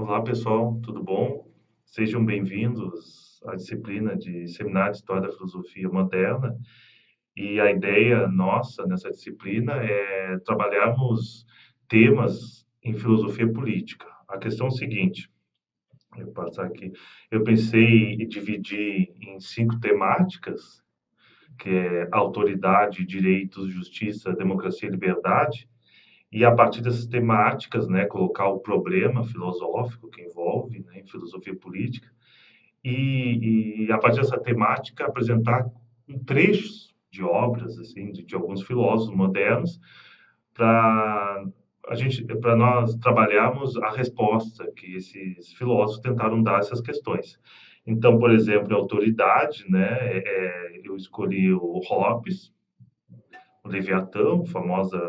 Olá, pessoal, tudo bom? Sejam bem-vindos à disciplina de Seminário de História da Filosofia Moderna. E a ideia nossa nessa disciplina é trabalharmos temas em filosofia política. A questão é o seguinte, eu vou passar aqui, eu pensei em dividir em 5 temáticas, que é autoridade, direitos, justiça, democracia e liberdade. E a partir dessas temáticas, né, colocar o problema filosófico que envolve, né, em filosofia política, e a partir dessa temática apresentar trechos de obras assim de alguns filósofos modernos para para nós trabalharmos a resposta que esses filósofos tentaram dar a essas questões. Então, por exemplo, a autoridade, né, eu escolhi o Hobbes, o Leviatã, famosa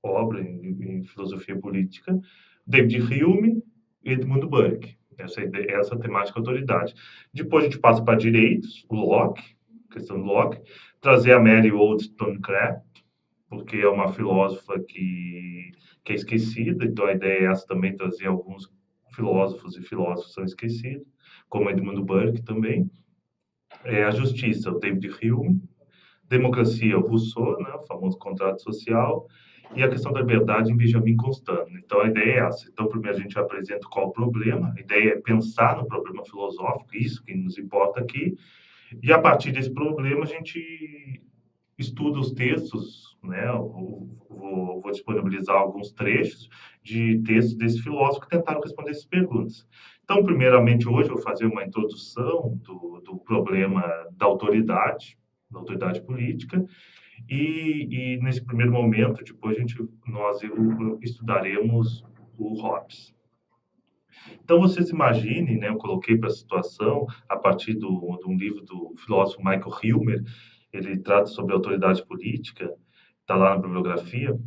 obra em filosofia política, David Hume e Edmund Burke. Essa temática autoridade. Depois a gente passa para direitos, o Locke, questão do Locke, trazer a Mary Wollstonecraft, porque é uma filósofa que é esquecida, então a ideia é essa também, trazer alguns filósofos e filósofos são esquecidos, como Edmund Burke também. A justiça, o David Hume, democracia, o Rousseau, né, o famoso contrato social, e a questão da liberdade em Benjamin Constant. Então, a ideia é essa. Então, primeiro a gente apresenta qual o problema, a ideia é pensar no problema filosófico, isso que nos importa aqui, e a partir desse problema a gente estuda os textos, né, vou disponibilizar alguns trechos de textos desse filósofo que tentaram responder essas perguntas. Então, primeiramente, hoje eu vou fazer uma introdução do problema da autoridade política, e nesse primeiro momento, depois nós estudaremos o Hobbes. Então, vocês imaginem, né, eu coloquei para a situação, a partir de um livro do filósofo Michael Hilmer, ele trata sobre autoridade política, está lá na bibliografia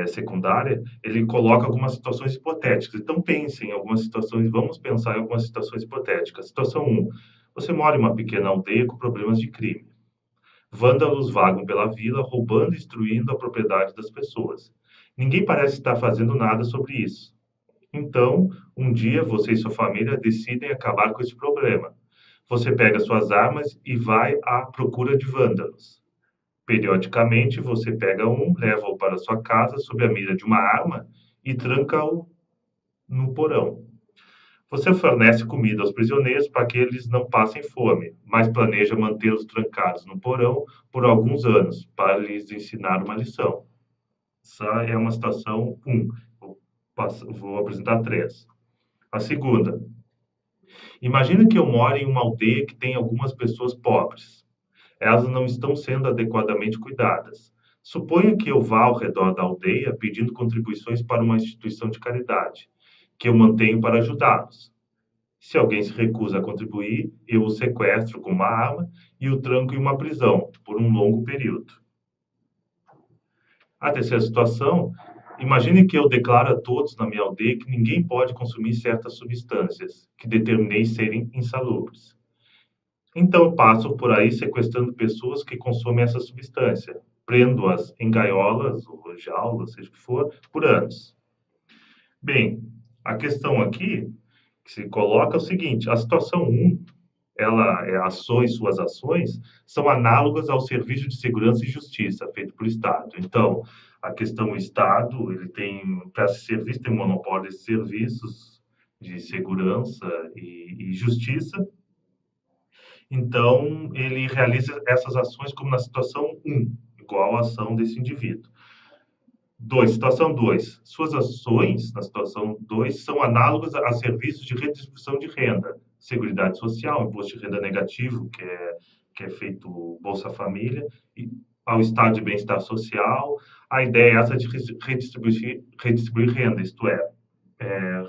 secundária, ele coloca algumas situações hipotéticas. Então, pensem em algumas situações, vamos pensar em algumas situações hipotéticas. Situação 1, você mora em uma pequena aldeia com problemas de crime. Vândalos vagam pela vila, roubando e destruindo a propriedade das pessoas. Ninguém parece estar fazendo nada sobre isso. Então, um dia você e sua família decidem acabar com esse problema. Você pega suas armas e vai à procura de vândalos. Periodicamente, você pega um, leva-o para sua casa sob a mira de uma arma e tranca-o no porão. Você fornece comida aos prisioneiros para que eles não passem fome, mas planeja mantê-los trancados no porão por alguns anos, para lhes ensinar uma lição. Essa é uma situação 1. Vou apresentar 3. A segunda. Imagina que eu moro em uma aldeia que tem algumas pessoas pobres. Elas não estão sendo adequadamente cuidadas. Suponha que eu vá ao redor da aldeia pedindo contribuições para uma instituição de caridade, que eu mantenho para ajudá-los. Se alguém se recusa a contribuir, eu o sequestro com uma arma e o tranco em uma prisão por um longo período. A terceira situação, imagine que eu declaro a todos na minha aldeia que ninguém pode consumir certas substâncias que determinei serem insalubres. Então eu passo por aí sequestrando pessoas que consomem essa substância, prendo-as em gaiolas ou jaulas, seja o que for, por anos. Bem, a questão aqui que se coloca é o seguinte: a situação 1, suas ações são análogas ao Serviço de Segurança e Justiça feito pelo Estado. Então, a questão o Estado, ele tem, para esse serviço, tem um monopólio de serviços de segurança e justiça. Então, ele realiza essas ações como na situação 1, igual à ação desse indivíduo. 2, situação 2. Suas ações, na situação 2, são análogas a serviços de redistribuição de renda, Seguridade Social, Imposto de Renda Negativo, que é feito Bolsa Família, e ao Estado de Bem-Estar Social. A ideia é essa de redistribuir renda, isto é,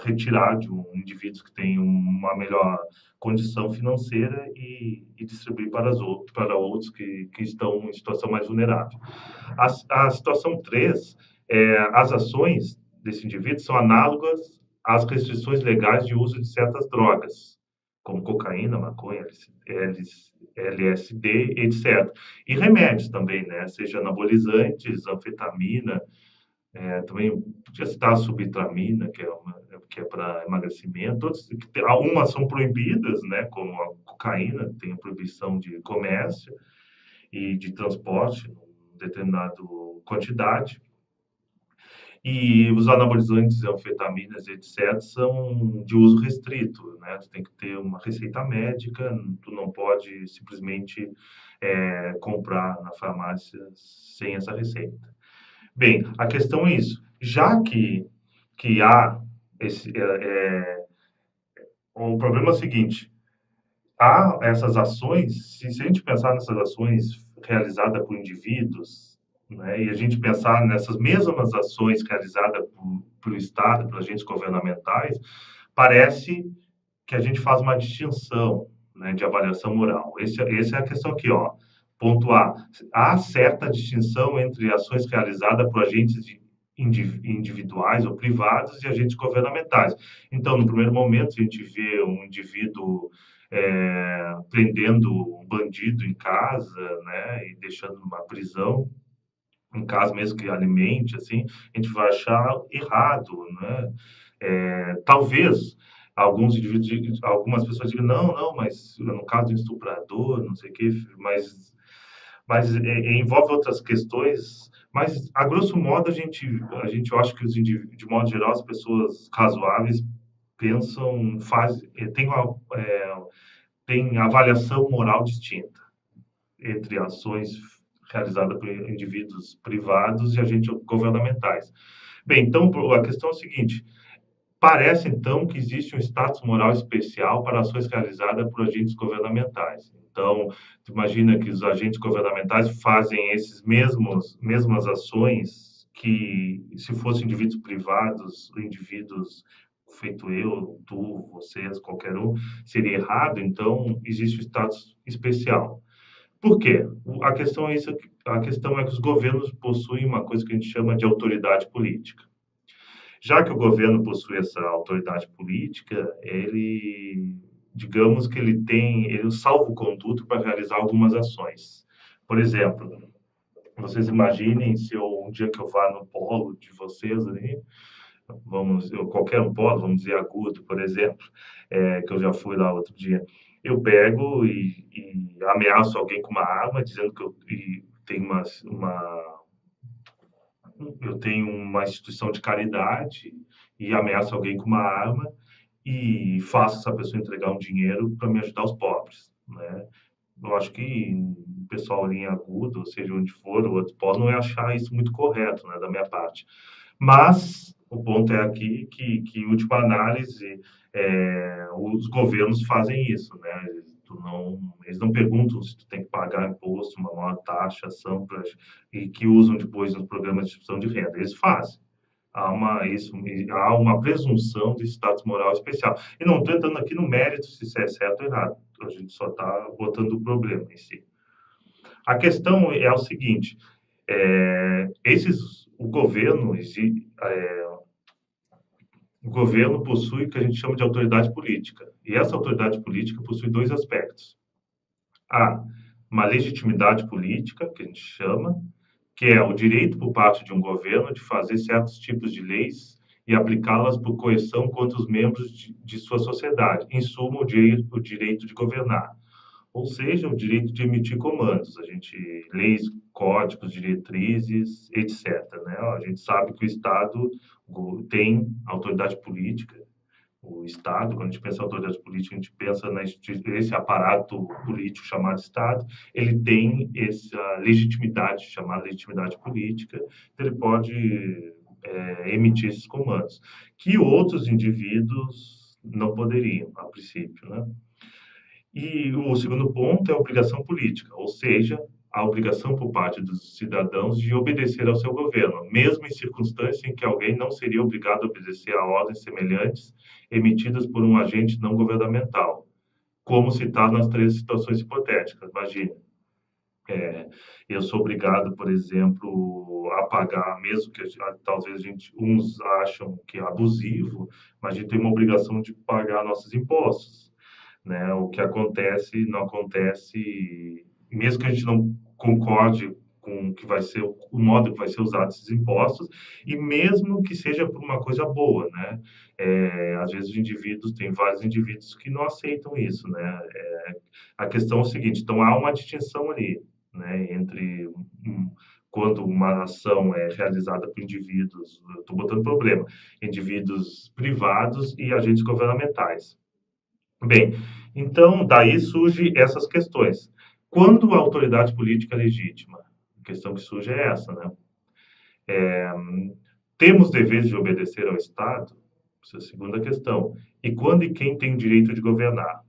retirar de um indivíduo que tem uma melhor condição financeira e distribuir para outros que estão em situação mais vulnerável. A situação 3, as ações desse indivíduo são análogas às restrições legais de uso de certas drogas, como cocaína, maconha, LSD, etc. E remédios também, né? Seja anabolizantes, anfetamina, também podia citar a subtramina, que é para emagrecimento, algumas são proibidas, né, como a cocaína, tem a proibição de comércio e de transporte em determinada quantidade. E os anabolizantes, anfetaminas, etc., são de uso restrito, né? Tu tem que ter uma receita médica, tu não pode simplesmente comprar na farmácia sem essa receita. Bem, a questão é isso. Já que há esse, o problema é o seguinte: há essas ações, se a gente pensar nessas ações realizadas por indivíduos, né, e a gente pensar nessas mesmas ações realizadas pelo Estado, pelos agentes governamentais, parece que a gente faz uma distinção, né, de avaliação moral. Essa é a questão aqui, ó. Ponto A. Há certa distinção entre ações realizadas por agentes individuais ou privados e agentes governamentais. Então, no primeiro momento, a gente vê um indivíduo prendendo um bandido em casa, né, e deixando numa prisão, em caso mesmo que alimente, assim, a gente vai achar errado, né? Talvez algumas pessoas digam, não, não, mas no caso do estuprador, não sei o quê, mas envolve outras questões, mas a grosso modo eu acho que de modo geral as pessoas razoáveis pensam, tem avaliação moral distinta entre ações realizadas por indivíduos privados e agentes governamentais. Bem, então a questão é a seguinte: parece então que existe um status moral especial para ações realizadas por agentes governamentais. Então, tu imagina que os agentes governamentais fazem mesmas ações que, se fossem indivíduos privados, indivíduos feito eu, tu, vocês, qualquer um, seria errado. Então, existe o status especial. Por quê? A questão é isso, a questão é que os governos possuem uma coisa que a gente chama de autoridade política. Já que o governo possui essa autoridade política, digamos que ele tem o salvo-conduto para realizar algumas ações. Por exemplo, vocês imaginem se um dia que eu vá no polo de vocês ali, qualquer um polo, vamos dizer Agudo, por exemplo, que eu já fui lá outro dia, eu pego e ameaço alguém com uma arma, dizendo que eu tenho uma instituição de caridade e ameaço alguém com uma arma e faço essa pessoa entregar um dinheiro para me ajudar os pobres, né? Eu acho que o pessoal ali em Agudo, ou seja, onde for, o outro pode não é achar isso muito correto, né, da minha parte. Mas o ponto é aqui que em última análise, os governos fazem isso, né? Eles não perguntam se tu tem que pagar imposto, uma maior taxação, e que usam depois nos programas de distribuição de renda. Eles fazem. Há uma presunção de status moral especial. E não estou entrando aqui no mérito se isso é certo ou errado. A gente só está botando o problema em si. A questão é o seguinte: o governo, o governo possui o que a gente chama de autoridade política. E essa autoridade política possui dois aspectos. Há uma legitimidade política, que a gente chama, que é o direito por parte de um governo de fazer certos tipos de leis e aplicá-las por coerção contra os membros de sua sociedade. Em suma, o direito de governar. Ou seja, o direito de emitir comandos, leis, códigos, diretrizes, etc., né? A gente sabe que o Estado tem autoridade política. O Estado, quando a gente pensa em autoridade política, a gente pensa nesse aparato político chamado Estado, ele tem essa legitimidade, chamada legitimidade política, então ele pode emitir esses comandos, que outros indivíduos não poderiam, a princípio, né? E o segundo ponto é a obrigação política, ou seja, a obrigação por parte dos cidadãos de obedecer ao seu governo, mesmo em circunstâncias em que alguém não seria obrigado a obedecer a ordens semelhantes emitidas por um agente não governamental, como citado nas três situações hipotéticas. Imagine, eu sou obrigado, por exemplo, a pagar, mesmo que talvez uns acham que é abusivo, mas a gente tem uma obrigação de pagar nossos impostos, né? O que acontece, não acontece, mesmo que a gente não concorde com que vai ser o modo que vai ser usado esses impostos, e mesmo que seja por uma coisa boa, né? Às vezes os indivíduos, tem vários indivíduos que não aceitam isso, né? A questão é o seguinte, então há uma distinção ali, né, entre quando uma ação é realizada por indivíduos, estou botando problema, indivíduos privados e agentes governamentais. Bem, então daí surge essas questões. Quando a autoridade política é legítima? A questão que surge é essa, né? Temos deveres de obedecer ao Estado? Essa é a segunda questão. E quando e quem tem o direito de governar?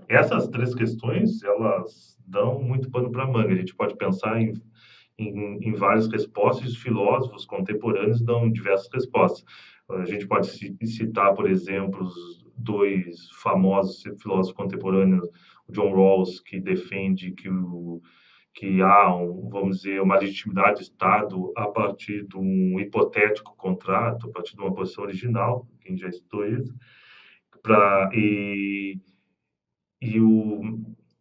Essas três questões, elas dão muito pano para manga. A gente pode pensar em várias respostas, e os filósofos contemporâneos dão diversas respostas. A gente pode citar, por exemplo, os dois famosos filósofos contemporâneos, o John Rawls, que defende que há, vamos dizer, uma legitimidade do Estado a partir de um hipotético contrato, a partir de uma posição original, quem já estudou isso, pra, e o,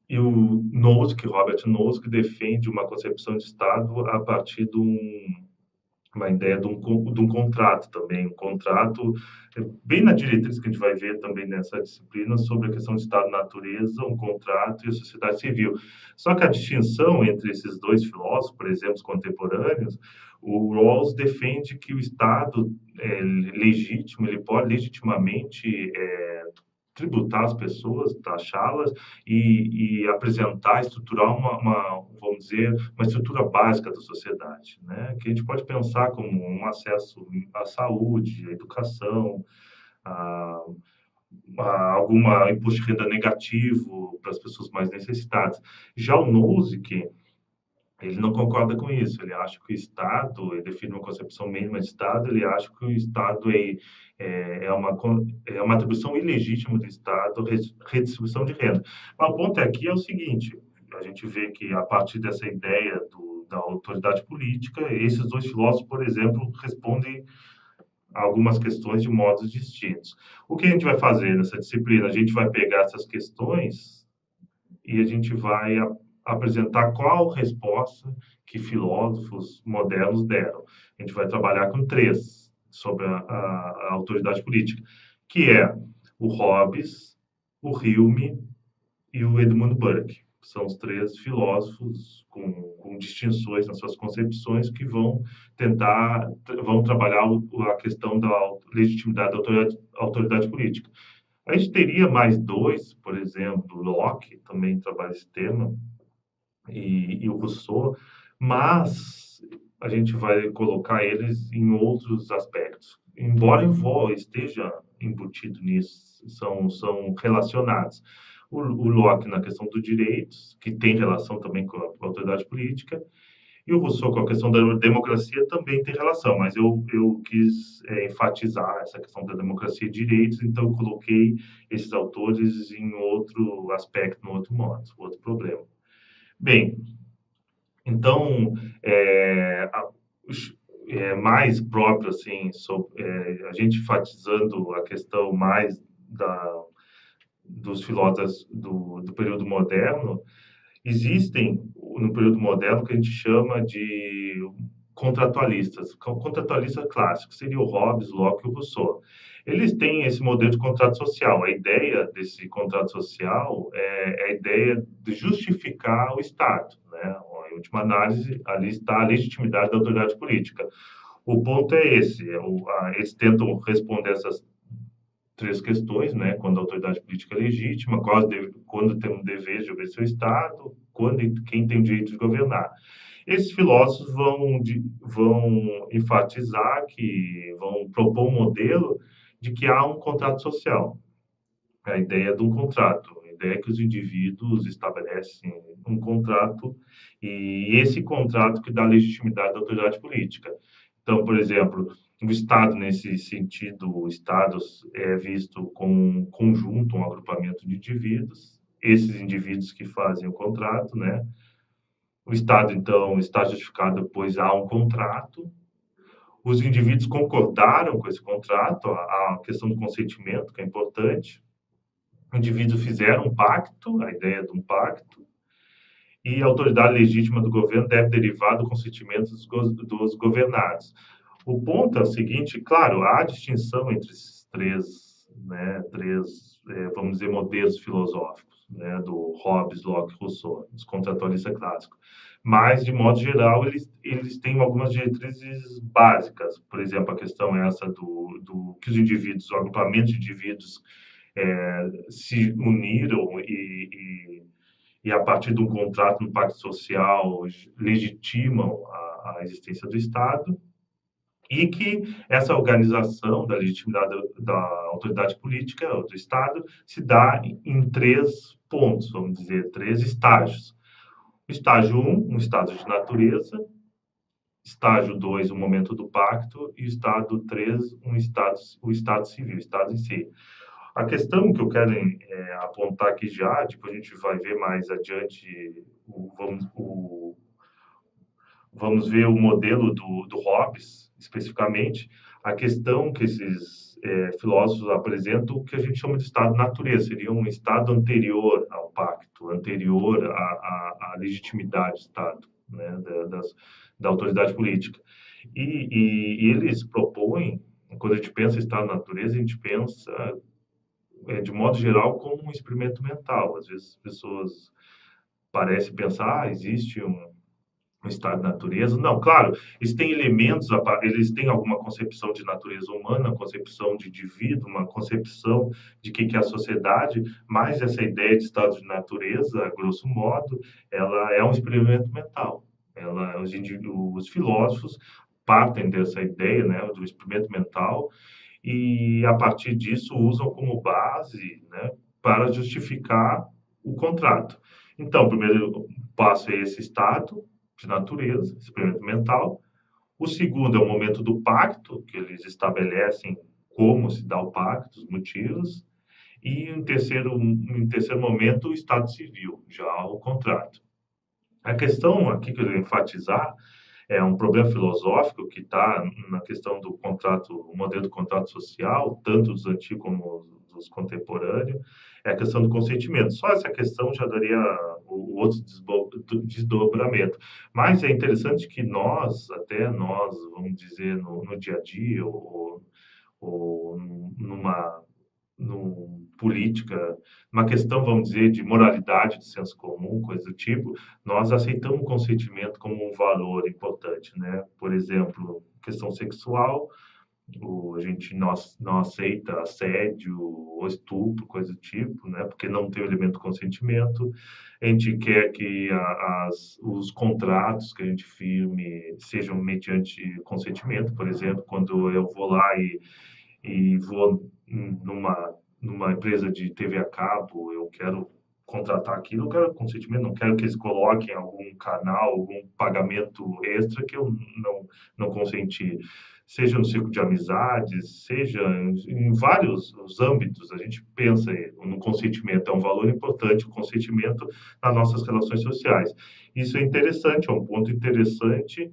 e o Nozick, Robert Nozick, defende uma concepção de Estado a partir uma ideia de um contrato também, um contrato, bem na diretriz que a gente vai ver também nessa disciplina, sobre a questão de Estado-natureza, um contrato e a sociedade civil. Só que a distinção entre esses dois filósofos, por exemplo, os contemporâneos, o Rawls defende que o Estado legítimo, ele pode legitimamente tributar as pessoas, taxá-las e apresentar, estruturar vamos dizer, uma estrutura básica da sociedade, né? Que a gente pode pensar como um acesso à saúde, à educação, a, alguma imposto de renda negativo para as pessoas mais necessitadas. Já o Nozick, ele não concorda com isso. Ele acha que o Estado, ele define uma concepção mínima de Estado, ele acha que o Estado é uma atribuição ilegítima do Estado, redistribuição de renda. Mas o ponto aqui é o seguinte, a gente vê que a partir dessa ideia da autoridade política, esses dois filósofos, por exemplo, respondem a algumas questões de modos distintos. O que a gente vai fazer nessa disciplina? A gente vai pegar essas questões e a gente vai apresentar qual resposta que filósofos modernos deram. A gente vai trabalhar com três sobre a autoridade política, que é o Hobbes, o Hume e o Edmund Burke. São os três filósofos com distinções nas suas concepções que vão trabalhar a questão da legitimidade da autoridade política. A gente teria mais dois, por exemplo, Locke também trabalha esse tema, e o Rousseau, mas a gente vai colocar eles em outros aspectos. Embora esteja embutido nisso, são relacionados. O Locke na questão dos direitos, que tem relação também com a autoridade política, e o Rousseau, com a questão da democracia, também tem relação, mas eu quis enfatizar essa questão da democracia e direitos, então eu coloquei esses autores em outro aspecto, no outro modo, outro problema. Bem, então, mais próprio, assim, a gente enfatizando a questão mais dos filósofos do período moderno, existem, no período moderno, que a gente chama de contratualistas. Contratualista clássico seria o Hobbes, Locke e o Rousseau. Eles têm esse modelo de contrato social. A ideia desse contrato social é a ideia de justificar o Estado, né? Em última análise, ali está a legitimidade da autoridade política. O ponto é esse: eles tentam responder essas três questões, né? Quando a autoridade política é legítima, quando tem um dever de obedecer ao Estado, quando e quem tem o direito de governar. Esses filósofos vão enfatizar vão propor um modelo de que há um contrato social, a ideia de um contrato, a ideia que os indivíduos estabelecem um contrato e esse contrato que dá legitimidade à autoridade política. Então, por exemplo, o Estado, nesse sentido, o Estado é visto como um conjunto, um agrupamento de indivíduos, esses indivíduos que fazem o contrato, né? O Estado, então, está justificado, pois há um contrato, os indivíduos concordaram com esse contrato, a questão do consentimento, que é importante, os indivíduos fizeram um pacto, a ideia de um pacto, e a autoridade legítima do governo deve derivar do consentimento dos governados. O ponto é o seguinte, claro, há distinção entre esses três, né, vamos dizer, modelos filosóficos, né, do Hobbes, Locke, Rousseau, os contratualistas clássicos. Mas, de modo geral, eles têm algumas diretrizes básicas. Por exemplo, a questão é essa do que os indivíduos, o agrupamento de indivíduos se uniram e, a partir de um contrato no pacto social, legitimam a existência do Estado, e que essa organização da legitimidade da autoridade política, do Estado, se dá em três pontos, vamos dizer, três estágios. O estágio 1, um estado de natureza; estágio 2, o momento do pacto; e o estado 3, o estado civil, o estado em si. A questão que eu quero apontar aqui já, depois a gente vai ver mais adiante, vamos ver o modelo do Hobbes, especificamente, a questão que esses filósofos apresentam, o que a gente chama de estado de natureza, seria um estado anterior ao pacto, anterior à legitimidade do Estado, né, da autoridade política. E eles propõem, quando a gente pensa em estado de natureza, a gente pensa, de modo geral, como um experimento mental. Às vezes as pessoas parecem pensar, existe um estado de natureza. Não, claro, eles têm elementos, eles têm alguma concepção de natureza humana, concepção de indivíduo, uma concepção de que é a sociedade, mas essa ideia de estado de natureza, a grosso modo, ela é um experimento mental. Os filósofos partem dessa ideia, né, do experimento mental, e a partir disso usam como base, né, para justificar o contrato. Então, o primeiro passo é esse estado de natureza, experimento mental. O segundo é o momento do pacto, que eles estabelecem como se dá o pacto, os motivos. E em terceiro momento, o estado civil, já o contrato. A questão aqui que eu quero enfatizar é um problema filosófico que está na questão do contrato, o modelo do contrato social, tanto dos antigos como dos contemporâneos, é a questão do consentimento. Só essa questão já daria o outro desdobramento. Mas é interessante que até nós, vamos dizer, no dia a dia, ou numa política, uma questão, vamos dizer, de moralidade, de senso comum, coisa do tipo, nós aceitamos o consentimento como um valor importante, né? Por exemplo, questão sexual, a gente não aceita assédio ou estupro, coisa do tipo, né? Porque não tem o elemento do consentimento. A gente quer que os contratos que a gente firme sejam mediante consentimento. Por exemplo, quando eu vou lá e vou numa empresa de TV a cabo, eu quero contratar aquilo, eu quero consentimento, não quero que eles coloquem algum canal, algum pagamento extra que eu não consenti. Seja no círculo de amizades, seja em vários os âmbitos, a gente pensa no consentimento, é um valor importante o consentimento nas nossas relações sociais. Isso é interessante, é um ponto interessante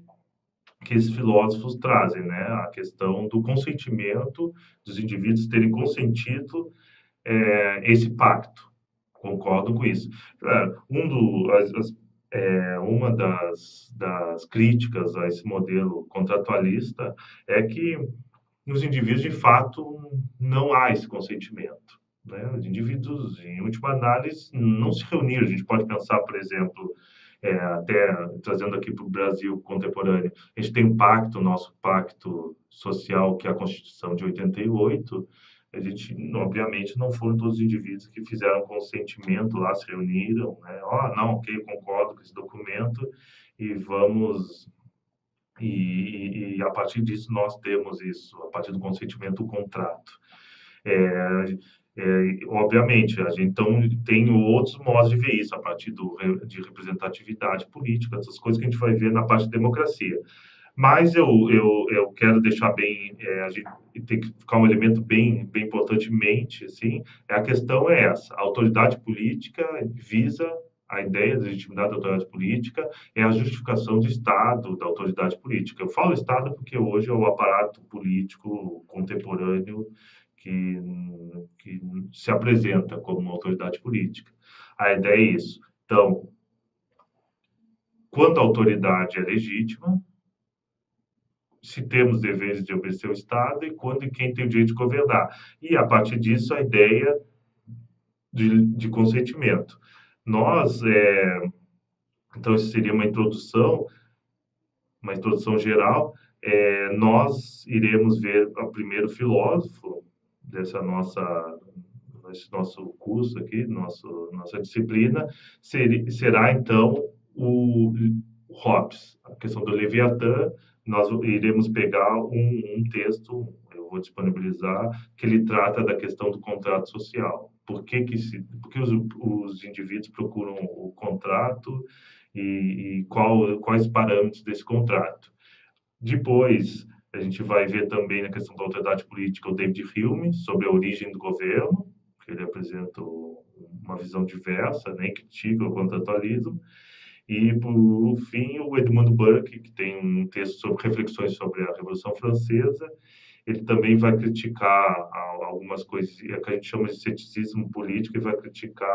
que esses filósofos trazem, né? A questão do consentimento, dos indivíduos terem consentido esse pacto. Concordo com isso. Uma das críticas a esse modelo contratualista é que nos indivíduos, de fato, não há esse consentimento. Né? Os indivíduos, em última análise, não se reuniram. A gente pode pensar, por exemplo, até trazendo aqui para o Brasil contemporâneo, a gente tem um pacto, nosso pacto social, que é a Constituição de 88. A gente, obviamente, não foram todos os indivíduos que fizeram consentimento lá, se reuniram, né? Não, ok, concordo com esse documento e vamos. E a partir disso nós temos isso, a partir do consentimento, o contrato. Obviamente, a gente então tem outros modos de ver isso, a partir de representatividade política, essas coisas que a gente vai ver na parte de democracia. Mas eu quero deixar bem, a gente tem que ficar um elemento bem importante em mente, assim, a questão é essa: a autoridade política visa a ideia da legitimidade da autoridade política, é a justificação do Estado, da autoridade política. Eu falo Estado porque hoje é o aparato político contemporâneo que se apresenta como uma autoridade política. A ideia é isso. Então, quando a autoridade é legítima, se temos deveres de obedecer ao Estado e quando e quem tem o direito de governar. E, a partir disso, a ideia de consentimento. Nós, então, isso seria uma introdução geral. Nós iremos ver o primeiro filósofo dessa esse nosso curso aqui, nossa disciplina, será então o Hobbes, a questão do Leviatã. Nós iremos pegar um texto, eu vou disponibilizar, que ele trata da questão do contrato social. Por que os indivíduos procuram o contrato e quais parâmetros desse contrato? Depois, a gente vai ver também na questão da autoridade política o David Hume, sobre a origem do governo, que ele apresenta uma visão diversa, né, e critica o contratualismo. E, por fim, o Edmund Burke, que tem um texto sobre reflexões sobre a Revolução Francesa. Ele também vai criticar algumas coisas que a gente chama de ceticismo político e vai criticar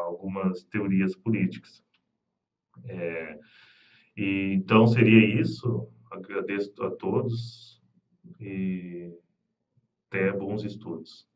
algumas teorias políticas. E, então, seria isso. Agradeço a todos e até bons estudos.